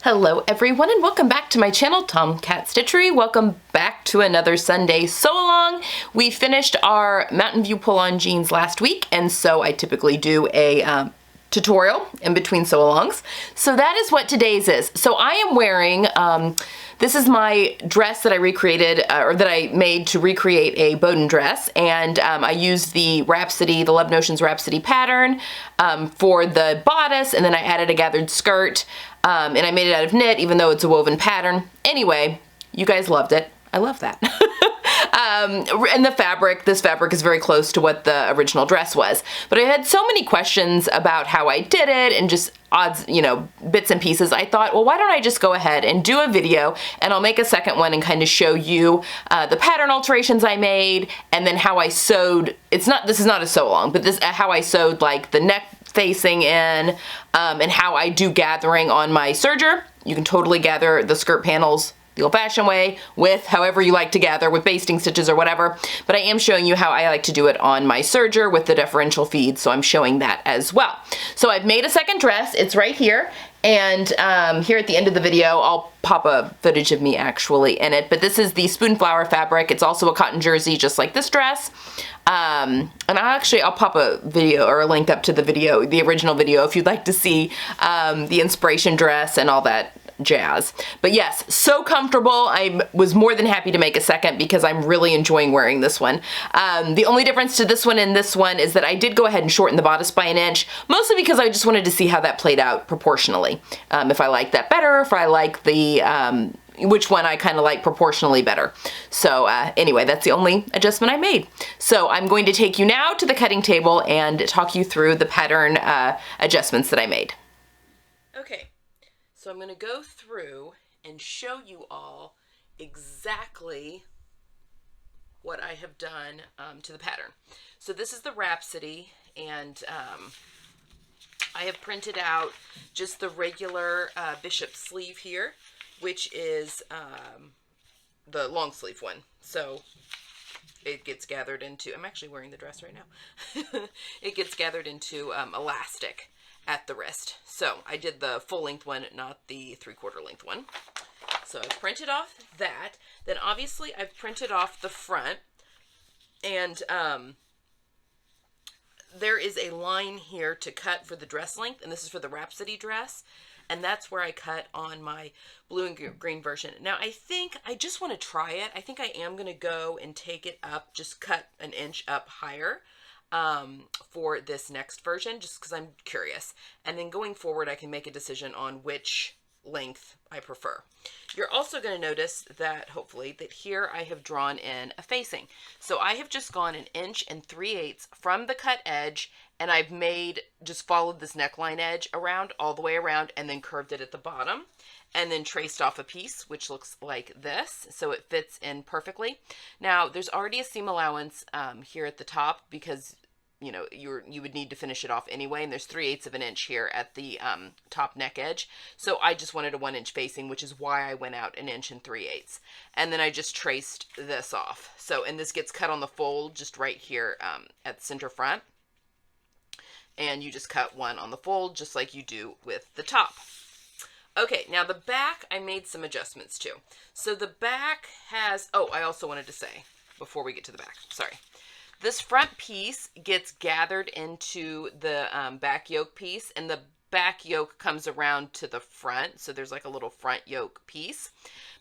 Hello everyone and welcome back to my channel, Tomcat Stitchery. Welcome back to another Sunday sew-along. We finished our Mountain View pull-on jeans last week, and so I typically do a tutorial in between sew-alongs. So that is what today's is. So I am wearing, this is my dress that I recreated, or that I made to recreate a Boden dress, and I used the Rhapsody, the Love Notions Rhapsody pattern for the bodice, and then I added a gathered skirt. And I made it out of knit, even though it's a woven pattern. Anyway, you guys loved it. I love that. And the fabric, this fabric is very close to what the original dress was. But I had so many questions about how I did it and just odds, bits and pieces. I thought, well, why don't I just go ahead and do a video, and I'll make a second one and kind of show you the pattern alterations I made, and then how I sewed. This is not a sew along, but this how I sewed like the neck facing in, and how I do gathering on my serger. You can totally gather the skirt panels the old-fashioned way, with however you like to gather, with basting stitches or whatever, but I am showing you how I like to do it on my serger with the differential feed, so I'm showing that as well. So I've made a second dress, it's right here, and here at the end of the video, I'll pop a footage of me actually in it, but this is the Spoonflower fabric. It's also a cotton jersey, just like this dress. And I'll pop a video or a link up to the video, the original video, if you'd like to see the inspiration dress and all that jazz. But yes, so comfortable. I was more than happy to make a second because I'm really enjoying wearing this one. The only difference to this one and this one is that I did go ahead and shorten the bodice by an inch, mostly because I just wanted to see how that played out proportionally. If I like that better, if I like the which one I kind of like proportionally better. So anyway, that's the only adjustment I made. So I'm going to take you now to the cutting table and talk you through the pattern adjustments that I made. Okay, so I'm going to go through and show you all exactly what I have done to the pattern. So this is the Rhapsody, and I have printed out just the regular bishop sleeve here, which is the long sleeve one. So it gets gathered into, I'm actually wearing the dress right now. It gets gathered into elastic at the wrist. So I did the full length one, not the 3/4 length one. So I've printed off that. Then obviously I've printed off the front, and there is a line here to cut for the dress length, and this is for the Rhapsody dress. And that's where I cut on my blue and green version. Now I think I just want to try it. I think I am going to go and take it up, just cut an inch up higher for this next version, just because I'm curious. And then going forward, I can make a decision on which length I prefer. You're also going to notice that, hopefully, that here I have drawn in a facing. So I have just gone 1 3/8 inches from the cut edge, and I've just followed this neckline edge around, all the way around, and then curved it at the bottom, and then traced off a piece, which looks like this, so it fits in perfectly. Now, there's already a seam allowance here at the top, because you would need to finish it off anyway, and there's 3/8 of an inch here at the top neck edge. So I just wanted a 1 inch facing, which is why I went out 1 3/8 inches. And then I just traced this off. So, and this gets cut on the fold just right here at the center front. And you just cut one on the fold, just like you do with the top. Okay, now the back, I made some adjustments to. So the back has, I also wanted to say, before we get to the back, sorry. This front piece gets gathered into the back yoke piece, and the back yoke comes around to the front, so there's like a little front yoke piece.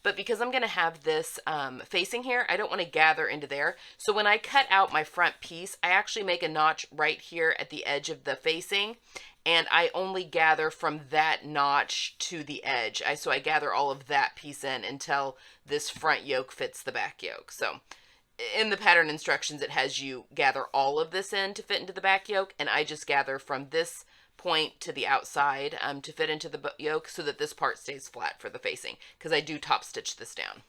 But because I'm going to have this facing here, I don't want to gather into there. So when I cut out my front piece, I actually make a notch right here at the edge of the facing, and I only gather from that notch to the edge. So I gather all of that piece in until this front yoke fits the back yoke. So in the pattern instructions, it has you gather all of this in to fit into the back yoke, and I just gather from this point to the outside to fit into the yoke, so that this part stays flat for the facing, because I do top stitch this down.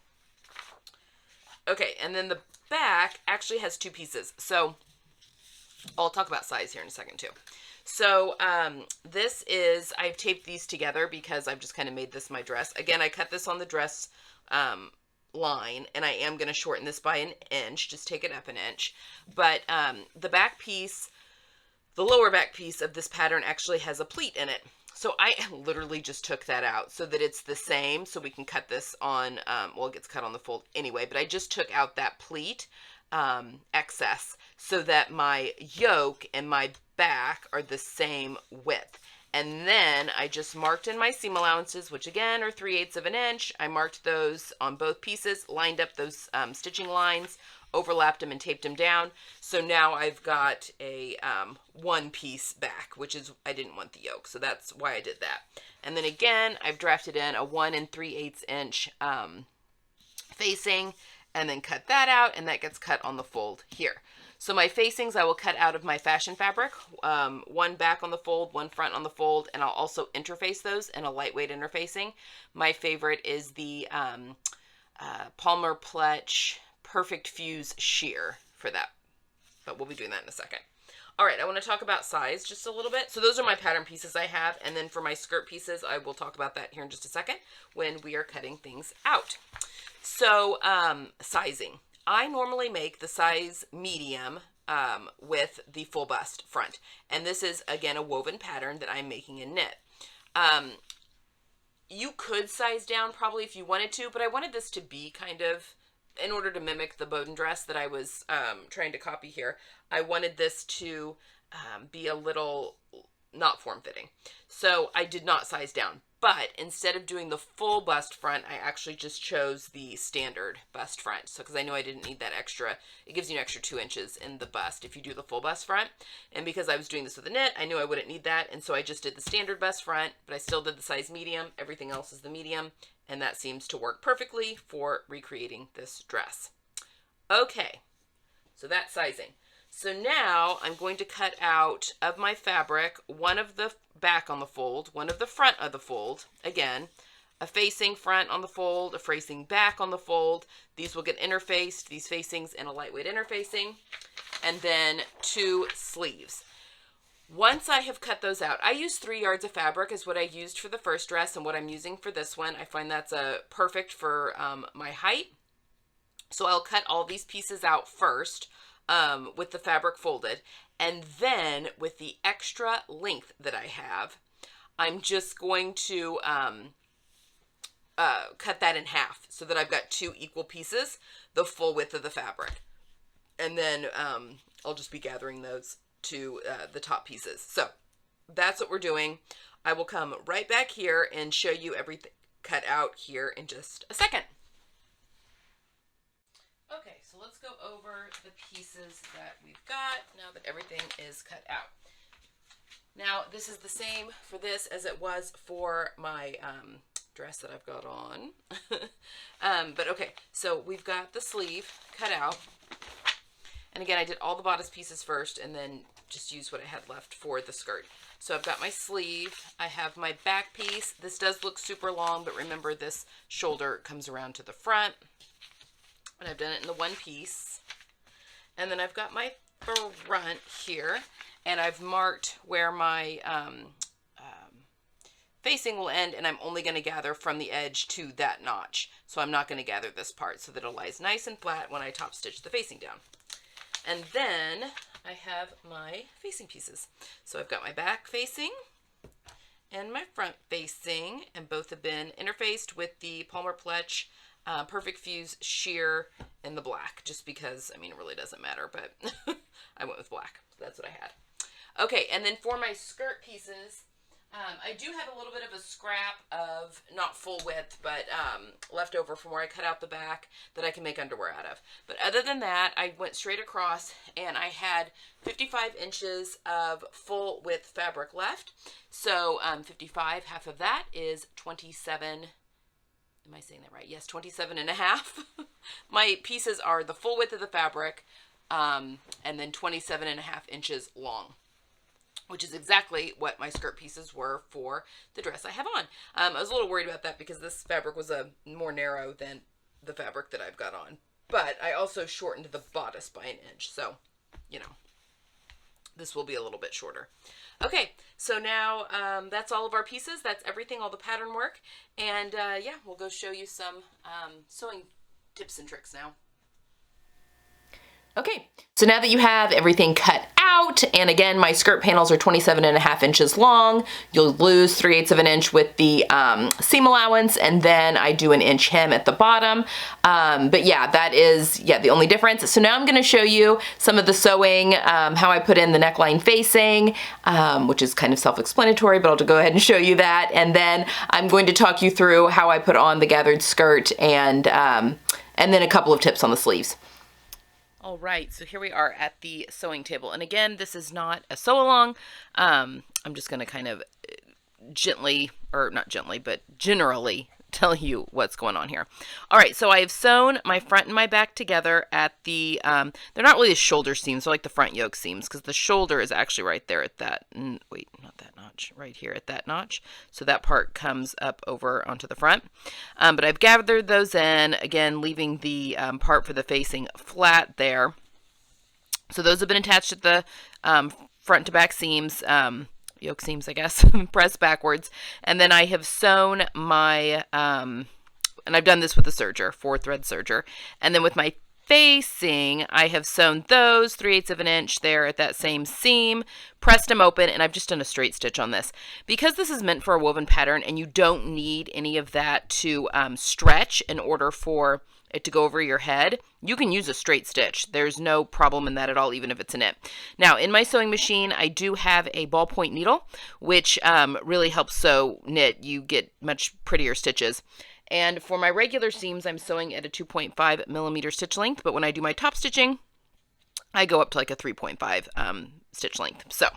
Okay, and then the back actually has 2 pieces, so I'll talk about size here in a second too. So this is, I've taped these together because I've just kind of made this my dress. Again, I cut this on the dress line, and I am going to shorten this by 1 inch, just take it up 1 inch. But the back piece the lower back piece of this pattern actually has a pleat in it. So I literally just took that out so that it's the same, so we can cut this on, well, it gets cut on the fold anyway, but I just took out that pleat excess so that my yoke and my back are the same width. And then I just marked in my seam allowances, which again are 3/8 of an inch. I marked those on both pieces, lined up those stitching lines, overlapped them and taped them down. So now I've got a one piece back, which is, I didn't want the yoke, so that's why I did that. And then again, I've drafted in a 1 3/8 inch facing, and then cut that out, and that gets cut on the fold here. So my facings I will cut out of my fashion fabric, one back on the fold, one front on the fold, and I'll also interface those in a lightweight interfacing. My favorite is the Palmer Pletch Perfect Fuse Sheer for that, but we'll be doing that in a second. All right, I want to talk about size just a little bit. So those are my pattern pieces I have, and then for my skirt pieces, I will talk about that here in just a second when we are cutting things out. So sizing. I normally make the size medium with the full bust front. And this is, again, a woven pattern that I'm making in knit. You could size down probably if you wanted to, but I wanted this to be kind of, in order to mimic the Boden dress that I was trying to copy here, I wanted this to be a little not form-fitting. So I did not size down. But instead of doing the full bust front, I actually just chose the standard bust front. So because I knew I didn't need that extra, it gives you an extra 2 inches in the bust if you do the full bust front. And because I was doing this with a knit, I knew I wouldn't need that. And so I just did the standard bust front, but I still did the size medium. Everything else is the medium. And that seems to work perfectly for recreating this dress. Okay, so that's sizing. So now I'm going to cut out of my fabric one of the back on the fold, one of the front of the fold, again, a facing front on the fold, a facing back on the fold. These will get interfaced, these facings in a lightweight interfacing, and then 2 sleeves. Once I have cut those out, I use 3 yards of fabric is what I used for the first dress and what I'm using for this one. I find that's perfect for my height. So I'll cut all these pieces out first with the fabric folded, and then with the extra length that I have, I'm just going to cut that in half so that I've got 2 equal pieces, the full width of the fabric. And then I'll just be gathering those to the top pieces. So that's what we're doing. I will come right back here and show you everything cut out here in just a second. Okay, so let's go over the pieces that we've got now that everything is cut out. Now, this is the same for this as it was for my dress that I've got on. But okay, so we've got the sleeve cut out. And again, I did all the bodice pieces first and then just used what I had left for the skirt. So I've got my sleeve, I have my back piece. This does look super long, but remember this shoulder comes around to the front. And I've done it in the one piece. And then I've got my front here, and I've marked where my facing will end, and I'm only going to gather from the edge to that notch. So I'm not going to gather this part so that it lies nice and flat when I top stitch the facing down. And then I have my facing pieces. So I've got my back facing and my front facing, and both have been interfaced with the Palmer Pletch Perfect Fuse Sheer in the black, just because, I mean, it really doesn't matter, but I went with black. So that's what I had. Okay, and then for my skirt pieces, I do have a little bit of a scrap of, not full width, but left over from where I cut out the back that I can make underwear out of. But other than that, I went straight across and I had 55 inches of full width fabric left. So 55, half of that is 27. Am I saying that right? Yes, 27 and a half. My pieces are the full width of the fabric and then 27 and a half inches long, which is exactly what my skirt pieces were for the dress I have on. I was a little worried about that because this fabric was more narrow than the fabric that I've got on. But I also shortened the bodice by an inch. So, you know, this will be a little bit shorter. Okay, so now that's all of our pieces. That's everything, all the pattern work. And yeah, we'll go show you some sewing tips and tricks now. Okay, so now that you have everything cut out, and again, my skirt panels are 27.5 inches long, you'll lose 3/8 of an inch with the seam allowance, and then I do an inch hem at the bottom. But yeah, that is the only difference. So now I'm gonna show you some of the sewing, how I put in the neckline facing, which is kind of self-explanatory, but I'll go ahead and show you that. And then I'm going to talk you through how I put on the gathered skirt and then a couple of tips on the sleeves. All right, so here we are at the sewing table. And again, this is not a sew along. I'm just going to kind of gently, or not gently, but generally tell you what's going on here. All right, so I have sewn my front and my back together at the, they're not really the shoulder seams, they're like the front yoke seams, because the shoulder is actually right there at that, wait, not that notch, right here at that notch. So that part comes up over onto the front. But I've gathered those in, again, leaving the part for the facing flat there. So those have been attached at the front to back seams, yoke seams, I guess, pressed backwards. And then I have sewn my, and I've done this with the serger, 4-thread serger. And then with my facing, I have sewn those 3/8 of an inch there at that same seam, pressed them open, and I've just done a straight stitch on this. Because this is meant for a woven pattern and you don't need any of that to stretch in order for it to go over your head, you can use a straight stitch. There's no problem in that at all, even if it's a knit. Now, in my sewing machine, I do have a ballpoint needle, which really helps sew knit. You get much prettier stitches. And for my regular seams, I'm sewing at a 2.5 millimeter stitch length, but when I do my top stitching, I go up to like a 3.5 stitch length. So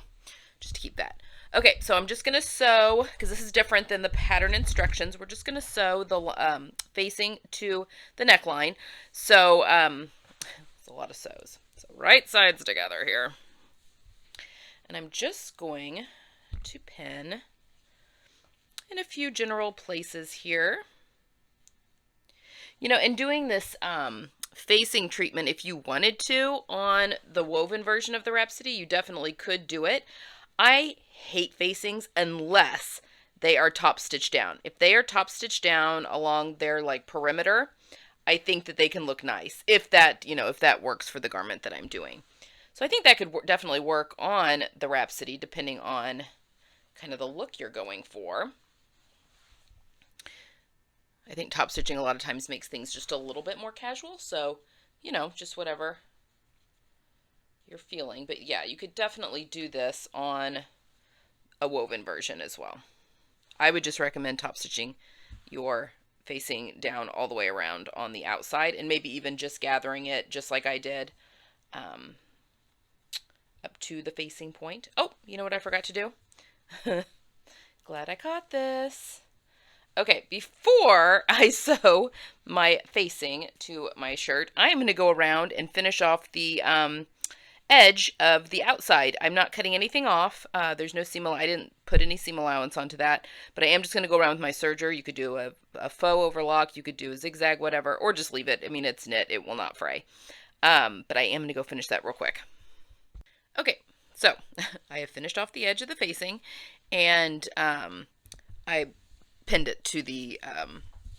just to keep that. Okay, so I'm just going to sew, because this is different than the pattern instructions. We're just going to sew the facing to the neckline. So it's a lot of sews. So right sides together here. And I'm just going to pin in a few general places here. You know, and doing this facing treatment, if you wanted to, on the woven version of the Rhapsody, you definitely could do it. I hate facings unless they are top stitched down. If they are top stitched down along their like perimeter, I think that they can look nice. If that, you know, if that works for the garment that I'm doing. So I think that could definitely work on the Rhapsody depending on kind of the look you're going for. I think top stitching a lot of times makes things just a little bit more casual. So, you know, just whatever you're feeling. But yeah, you could definitely do this on a woven version as well. I would just recommend top stitching your facing down all the way around on the outside, and maybe even just gathering it just like I did up to the facing point. Oh, you know what I forgot to do? Glad I caught this. Okay, before I sew my facing to my shirt, I am going to go around and finish off the edge of the outside. I'm not cutting anything off. There's no seam allowance. I didn't put any seam allowance onto that, but I am just going to go around with my serger. You could do a faux overlock, you could do a zigzag, whatever, or just leave it. I mean, it's knit. It will not fray. But I am going to go finish that real quick. Okay, so I have finished off the edge of the facing, and I pinned it to the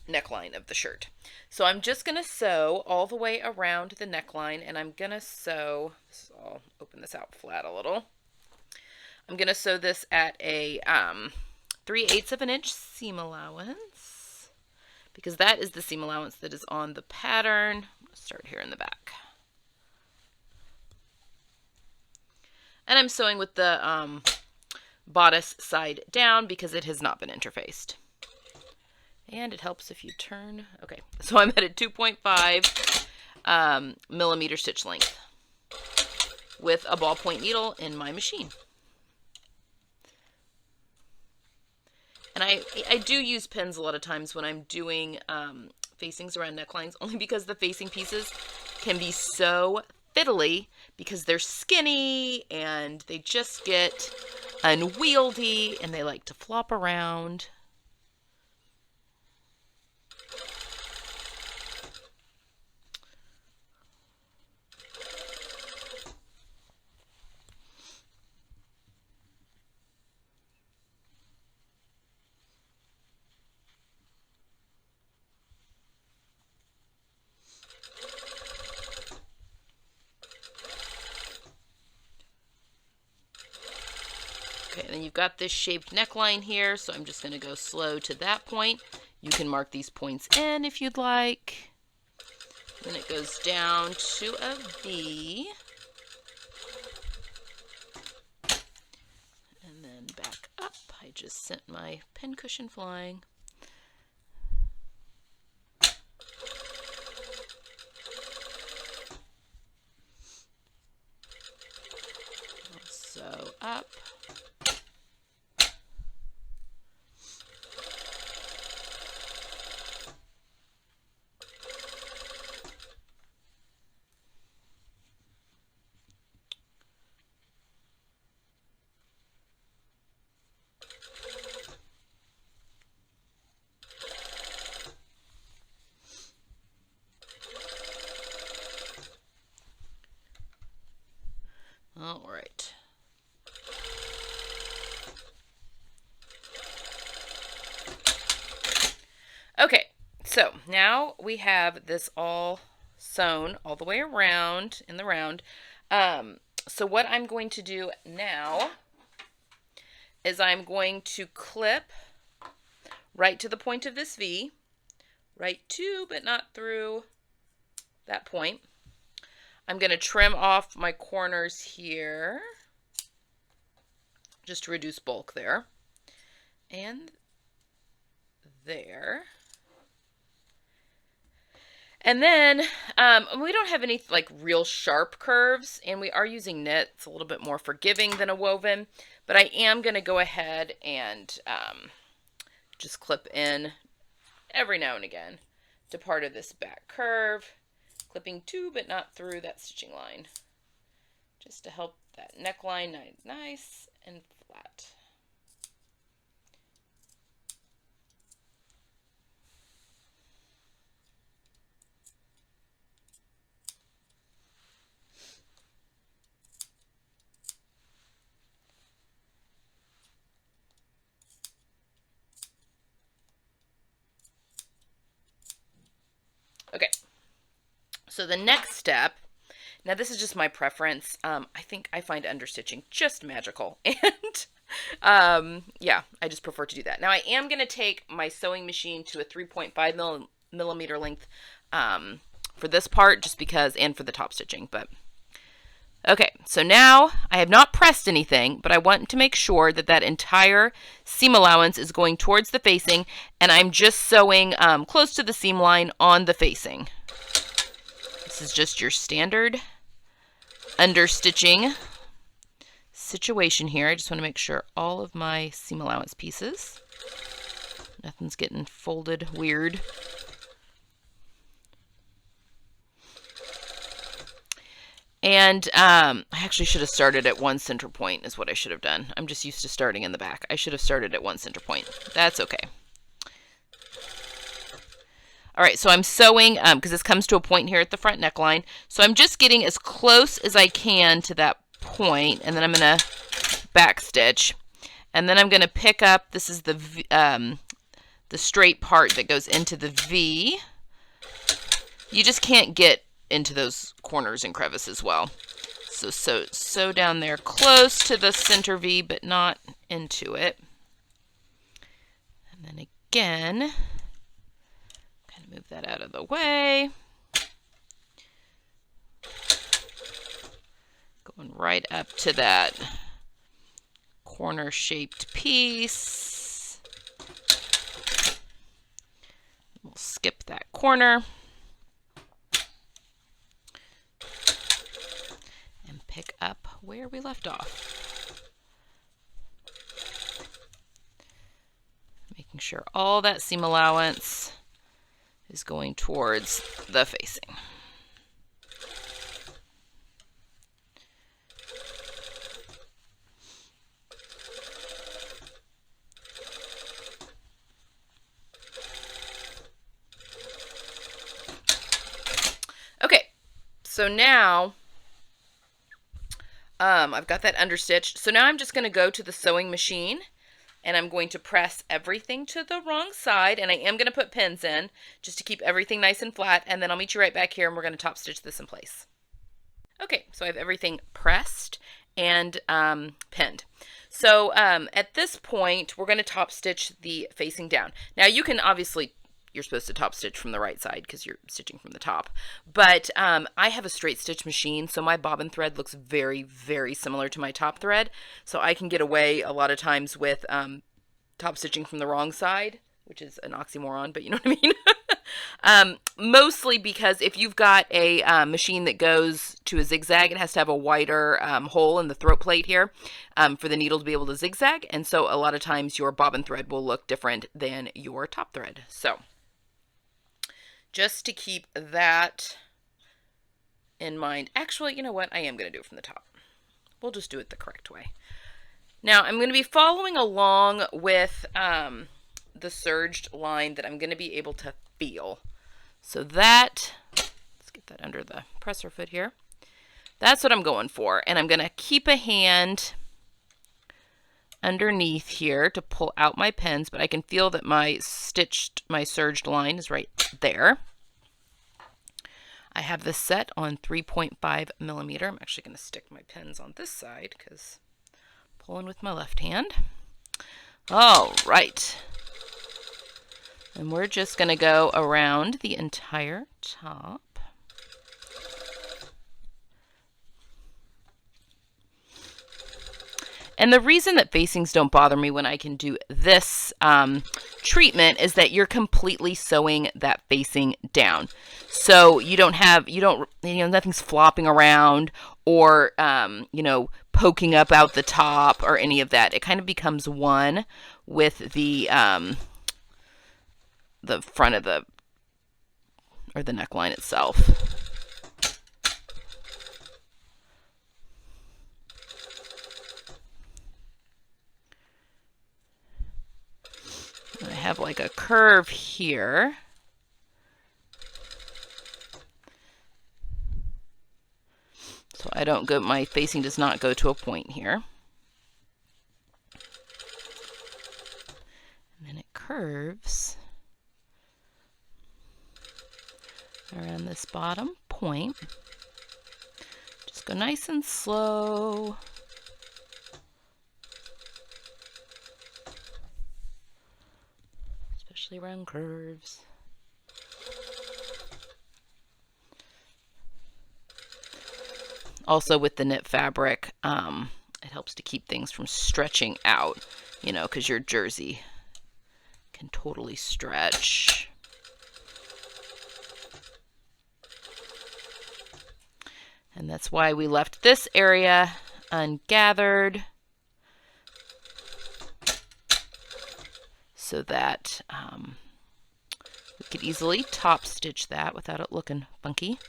neckline of the shirt. So I'm just going to sew all the way around the neckline, and I'm going to sew, I'll open this out flat a little. I'm going to sew this at a 3/8 of an inch seam allowance, because that is the seam allowance that is on the pattern. Let's start here in the back. And I'm sewing with the bodice side down because it has not been interfaced. And it helps if you turn. Okay, so I'm at a 2.5 millimeter stitch length with a ballpoint needle in my machine. And I do use pins a lot of times when I'm doing facings around necklines, only because the facing pieces can be so fiddly because they're skinny and they just get unwieldy and they like to flop around. Okay, then you've got this shaped neckline here, so I'm just going to go slow to that point. You can mark these points in if you'd like. Then it goes down to a V. And then back up. I just sent my pincushion flying. So up. All right. Okay, so now we have this all sewn all the way around in the round. So what I'm going to do now is I'm going to clip right to the point of this V, right to but not through that point. I'm going to trim off my corners here just to reduce bulk there. And there. And then we don't have any like real sharp curves, and we are using knit. It's a little bit more forgiving than a woven, but I am going to go ahead and just clip in every now and again to part of this back curve, clipping to but not through that stitching line, just to help that neckline nice and flat. Okay, so the next step, now this is just my preference. I think I find understitching just magical, and yeah, I just prefer to do that. Now I am going to take my sewing machine to a 3.5 millimeter length for this part, just because, and for the top stitching, but okay, so now I have not pressed anything, but I want to make sure that that entire seam allowance is going towards the facing, and I'm just sewing close to the seam line on the facing. This is just your standard understitching situation here. I just want to make sure all of my seam allowance pieces, nothing's getting folded weird. And I actually should have started at one center point is what I should have done. I'm just used to starting in the back. I should have started at one center point. That's okay. All right, so I'm sewing, because this comes to a point here at the front neckline. So I'm just getting as close as I can to that point, and then I'm going to back stitch. And then I'm going to pick up, this is the straight part that goes into the V. You just can't get into those corners and crevices well. So sew down there close to the center V, but not into it. And then again, kind of move that out of the way. Going right up to that corner shaped piece. We'll skip that corner. Pick up where we left off. Making sure all that seam allowance is going towards the facing. Okay, so now I've got that understitched. So now I'm just going to go to the sewing machine, and I'm going to press everything to the wrong side, and I am going to put pins in just to keep everything nice and flat, and then I'll meet you right back here and we're going to top stitch this in place. Okay, so I have everything pressed and pinned. So at this point, we're going to top stitch the facing down. Now you can obviously, you're supposed to top stitch from the right side because you're stitching from the top. But I have a straight stitch machine, so my bobbin thread looks very, very similar to my top thread. So I can get away a lot of times with top stitching from the wrong side, which is an oxymoron, but you know what I mean? Mostly because if you've got a machine that goes to a zigzag, it has to have a wider hole in the throat plate here for the needle to be able to zigzag. And so a lot of times your bobbin thread will look different than your top thread. So just to keep that in mind. Actually, you know what? I am going to do it from the top. We'll just do it the correct way. Now I'm going to be following along with the serged line that I'm going to be able to feel. So that, let's get that under the presser foot here. That's what I'm going for. And I'm going to keep a hand underneath here to pull out my pins, but I can feel that my serged line is right there. I have this set on 3.5 millimeter. I'm actually going to stick my pins on this side because I'm pulling with my left hand. All right. And we're just going to go around the entire top. And the reason that facings don't bother me when I can do this treatment is that you're completely sewing that facing down. So you don't have, nothing's flopping around or, poking up out the top or any of that. It kind of becomes one with the front of the neckline itself. I have like a curve here. So I don't go, my facing does not go to a point here. And then it curves around this bottom point. Just go nice and slow. Especially around curves. Also with the knit fabric, it helps to keep things from stretching out, because your jersey can totally stretch. And that's why we left this area ungathered, so that we could easily top stitch that without it looking funky.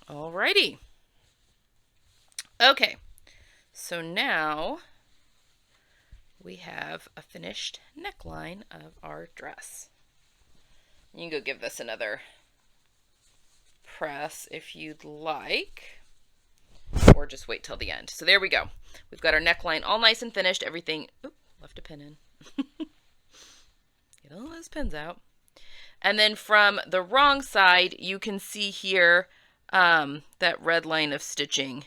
Alrighty. Okay, so now we have a finished neckline of our dress. You can go give this another press if you'd like, or just wait till the end. So there we go. We've got our neckline all nice and finished. Everything, oop, left a pin in. Get all those pins out. And then from the wrong side, you can see here that red line of stitching.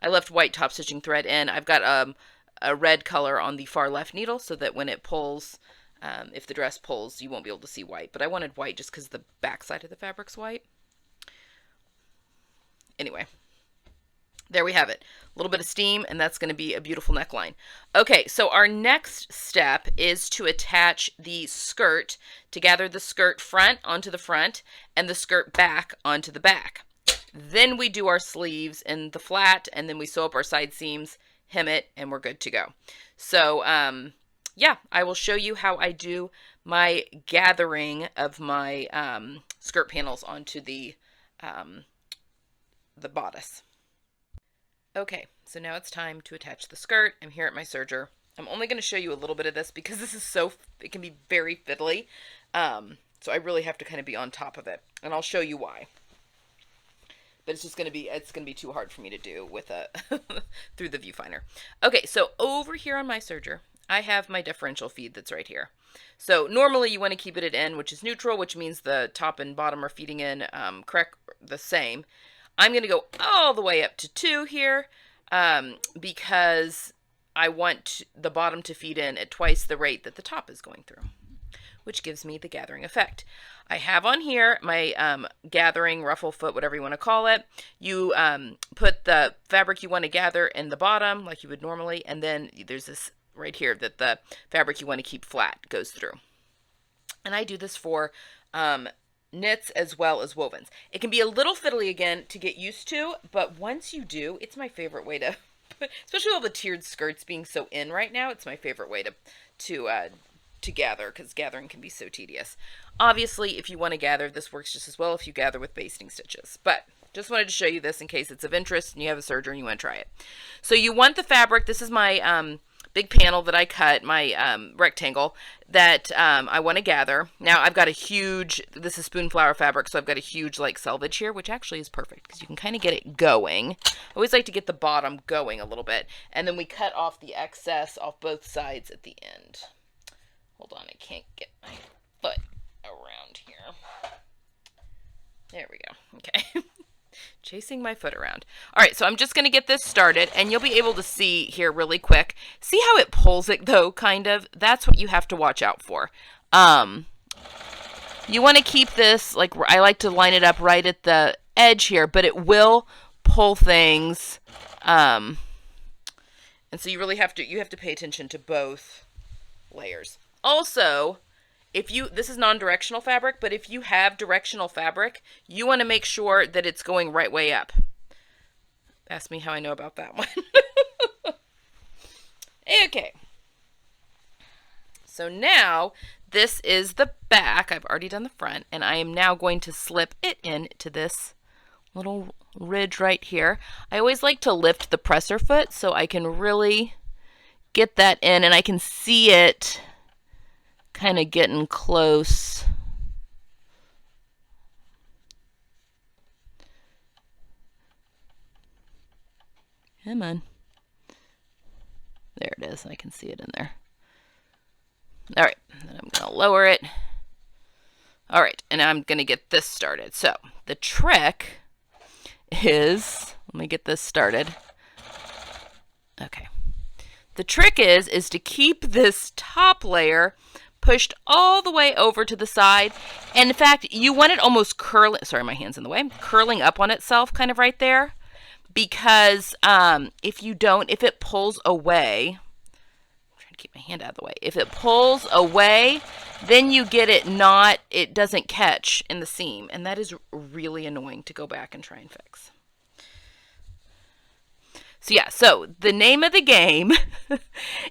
I left white top stitching thread in. I've got a red color on the far left needle so that when it pulls, if the dress pulls, you won't be able to see white. But I wanted white just because the back side of the fabric's white. Anyway, there we have it. A little bit of steam, and that's going to be a beautiful neckline. Okay, so our next step is to attach the skirt, to gather the skirt front onto the front and the skirt back onto the back. Then we do our sleeves in the flat, and then we sew up our side seams, hem it, and we're good to go. So, yeah, I will show you how I do my gathering of my skirt panels onto the bodice. Okay, so now it's time to attach the skirt. I'm here at my serger. I'm only going to show you a little bit of this because this is it can be very fiddly. So I really have to kind of be on top of it, and I'll show you why. but it's just it's gonna be too hard for me to do with a through the viewfinder. Okay, so over here on my serger, I have my differential feed that's right here. So normally you want to keep it at N, which is neutral, which means the top and bottom are feeding in correct the same. I'm going to go all the way up to 2 here because I want the bottom to feed in at twice the rate that the top is going through, which gives me the gathering effect. I have on here my gathering ruffle foot, whatever you want to call it. You put the fabric you want to gather in the bottom like you would normally, and then there's this right here that the fabric you want to keep flat goes through. And I do this for knits as well as wovens. It can be a little fiddly again to get used to, but once you do, it's my favorite way to, especially all the tiered skirts being so in right now, it's my favorite way to gather, because gathering can be so tedious. Obviously, if you want to gather, this works just as well if you gather with basting stitches, but just wanted to show you this in case it's of interest and you have a serger and you want to try it. So you want the fabric. This is my big panel that I cut, my rectangle that I want to gather. Now I've got a huge, this is spoonflower fabric, so I've got a huge like selvage here, which actually is perfect because you can kind of get it going. I always like to get the bottom going a little bit, and then we cut off the excess off both sides at the end. Hold on, I can't get my foot around here. There we go. Okay. Chasing my foot around. All right, so I'm just going to get this started, and you'll be able to see here really quick. See how it pulls it, though, kind of? That's what you have to watch out for. You want to keep this, like, I like to line it up right at the edge here, but it will pull things. And so you really have to pay attention to both layers. Also, this is non-directional fabric, but if you have directional fabric, you want to make sure that it's going right way up. Ask me how I know about that one. Okay. So now, this is the back. I've already done the front, and I am now going to slip it into this little ridge right here. I always like to lift the presser foot so I can really get that in, and I can see it kind of getting close. Come on. There it is. I can see it in there. All right. Then I'm going to lower it. All right. And I'm going to get this started. So the trick is, let me get this started. Okay. The trick is to keep this top layer pushed all the way over to the side. And in fact, you want it almost curling, sorry, my hand's in the way, curling up on itself kind of right there. Because if it pulls away, I'm trying to keep my hand out of the way. If it pulls away, then you get it doesn't catch in the seam. And that is really annoying to go back and try and fix. So yeah, so the name of the game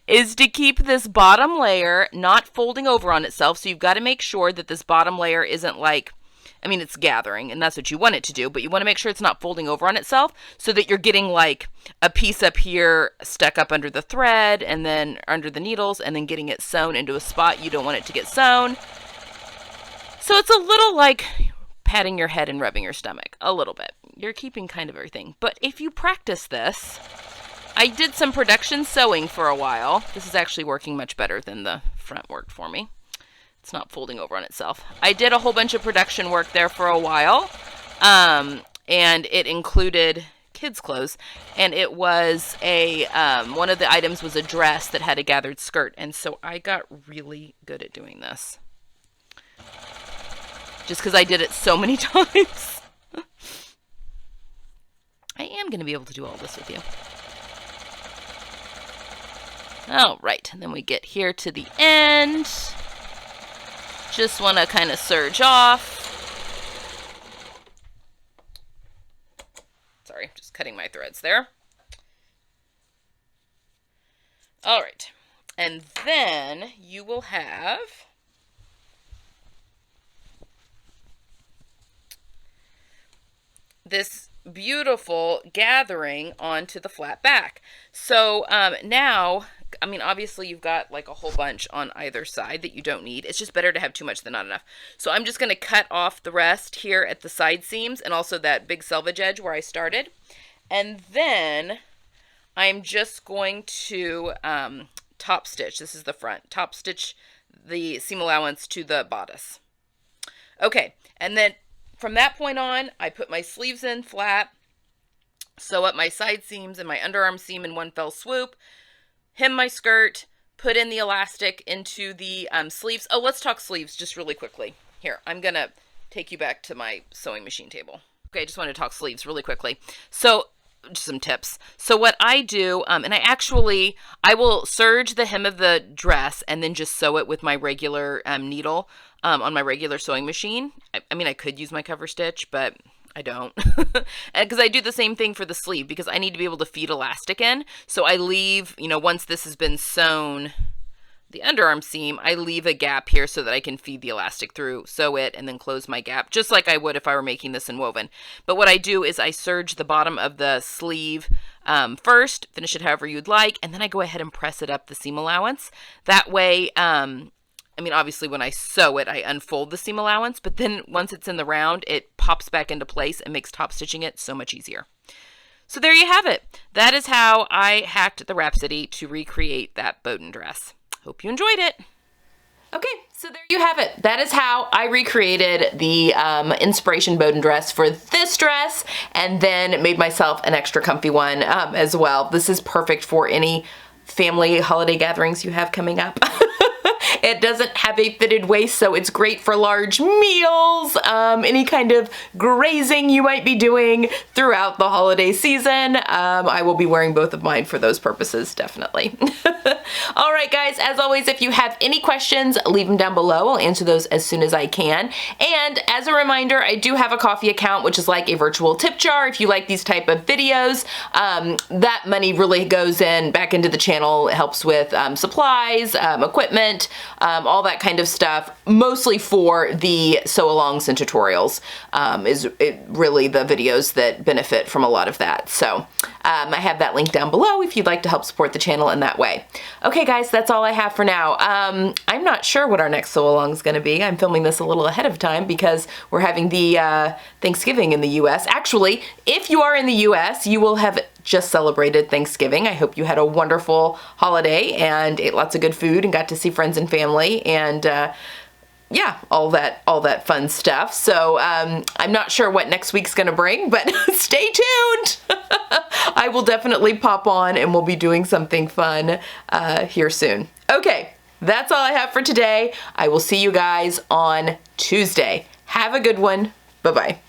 is to keep this bottom layer not folding over on itself. So you've got to make sure that this bottom layer isn't like, I mean, it's gathering and that's what you want it to do, but you want to make sure it's not folding over on itself so that you're getting like a piece up here stuck up under the thread and then under the needles and then getting it sewn into a spot you don't want it to get sewn. So it's a little like patting your head and rubbing your stomach a little bit. You're keeping kind of everything. But if you practice this, I did some production sewing for a while. This is actually working much better than the front worked for me. It's not folding over on itself. I did a whole bunch of production work there for a while, and it included kids' clothes, and it was one of the items was a dress that had a gathered skirt, and so I got really good at doing this. Just because I did it so many times. I am going to be able to do all this with you. All right, and then we get here to the end. Just want to kind of serge off. Sorry, just cutting my threads there. All right, and then you will have this beautiful gathering onto the flat back. So now I mean, obviously you've got like a whole bunch on either side that you don't need. It's just better to have too much than not enough. So I'm just going to cut off the rest here at the side seams and also that big selvage edge where I started. And then I'm just going to top stitch. This is the front. Top stitch the seam allowance to the bodice. Okay, and then from that point on, I put my sleeves in flat, sew up my side seams and my underarm seam in one fell swoop, hem my skirt, put in the elastic into the sleeves. Oh, let's talk sleeves just really quickly. Here, I'm going to take you back to my sewing machine table. Okay, I just want to talk sleeves really quickly. So, just some tips. So what I do, and I will serge the hem of the dress and then just sew it with my regular needle on my regular sewing machine. I mean, I could use my cover stitch, but I don't. Because I do the same thing for the sleeve because I need to be able to feed elastic in. So I leave, once this has been sewn, the underarm seam, I leave a gap here so that I can feed the elastic through, sew it, and then close my gap, just like I would if I were making this in woven. But what I do is I serge the bottom of the sleeve first, finish it however you'd like, and then I go ahead and press it up the seam allowance. That way, obviously when I sew it, I unfold the seam allowance, but then once it's in the round, it pops back into place and makes top stitching it so much easier. So there you have it. That is how I hacked the Rhapsody to recreate that Boden dress. Hope you enjoyed it. Okay, so there you have it. That is how I recreated the Inspiration Boden dress for this dress and then made myself an extra comfy one as well. This is perfect for any family holiday gatherings you have coming up. It doesn't have a fitted waist, so it's great for large meals, any kind of grazing you might be doing throughout the holiday season. I will be wearing both of mine for those purposes, definitely. All right, guys, as always, if you have any questions, leave them down below. I'll answer those as soon as I can. And as a reminder, I do have a Ko-fi account, which is like a virtual tip jar. If you like these type of videos, that money really goes back into the channel. It helps with supplies, equipment, all that kind of stuff, mostly for the sew-alongs and tutorials is really the videos that benefit from a lot of that. So I have that link down below if you'd like to help support the channel in that way. Okay, guys, that's all I have for now. I'm not sure what our next sew-along is going to be. I'm filming this a little ahead of time because we're having the Thanksgiving in the U.S. Actually, if you are in the U.S., you will have just celebrated Thanksgiving. I hope you had a wonderful holiday and ate lots of good food and got to see friends and family and yeah, all that fun stuff. So I'm not sure what next week's gonna bring, but stay tuned. I will definitely pop on and we'll be doing something fun here soon. Okay, that's all I have for today. I will see you guys on Tuesday. Have a good one. Bye-bye.